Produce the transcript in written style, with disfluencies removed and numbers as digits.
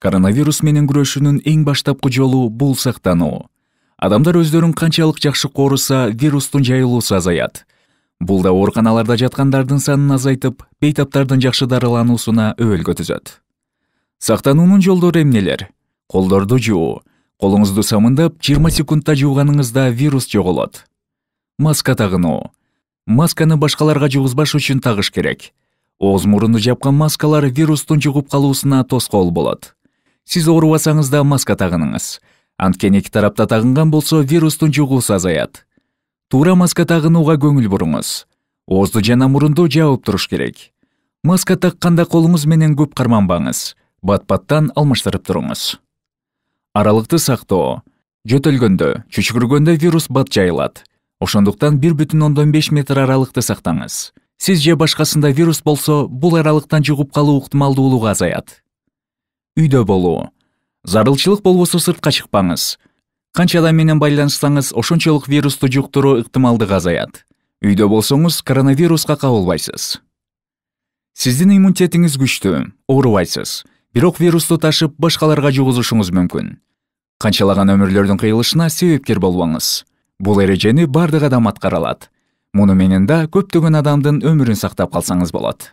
Коронавирус менен күрөшүүнүн эң баштапкы жолу бул сактануу. Адамдар өздөрүн канчалык жакшы кооруса, вирустун жайылуусу азаят. Бул да ооруканаларда жаткандардын санын азайтып, бейтаптардын жакшы дарылануусуна өбөлгө түзөт. Сактануунун жолдору эмнелер? Колдорду жуу. Колуңузду самындап 20 секундта жууганыңызда вирус жоголот. Маска тагынуу. Масканы башкаларга жугузбаш үчүн тагыш керек. Ооз мурунду жапкан маскалар вирустун жугуп калуусуна тоскоол болот. Сиз оорубасаңыз да маска тагыныңыз. Анткени эки тарапта тагынган болсо вирустун жугуусу азаят. Туура маска тагынууга көңүл буруңуз. Оозду жана мурунду жаап туруш керек. Маска такканда колуңуз менен көп карманбаңыз. Бат-баттан алмаштырып туруңуз. Аралыкты сактоо. Жөтөлгөндө, чүчкүргөндө вирус бат жайылат. Ошондуктан 1,5 метр аралыкты сактаңыз. Сиз же башкасында вирус болсо, бул аралыктан жугуп калуу ыктымалдуулугу азаят. Үйдө болуу. Зарылчылык болбосо сыртка чыкпаңыз. Канча адам менен байланышсаңыз, ошончолук вирусту жуктуруу ыктымалдыгы азаят. Үйдө болсоңуз, коронавируска кабылбайсыз. Сиздин иммунитетиңиз күчтүү, оорубайсыз. Бирок вирусту ташып, башкаларга жугузушуңуз мүмкүн. Канчалаган өмүрлөрдүн кыйылышына себепкер болбоңуз. Бул эрежени бардык адам аткара алат. Муну менен да көптөгөн адамдын өмүрүн сактап калсаңыз болот.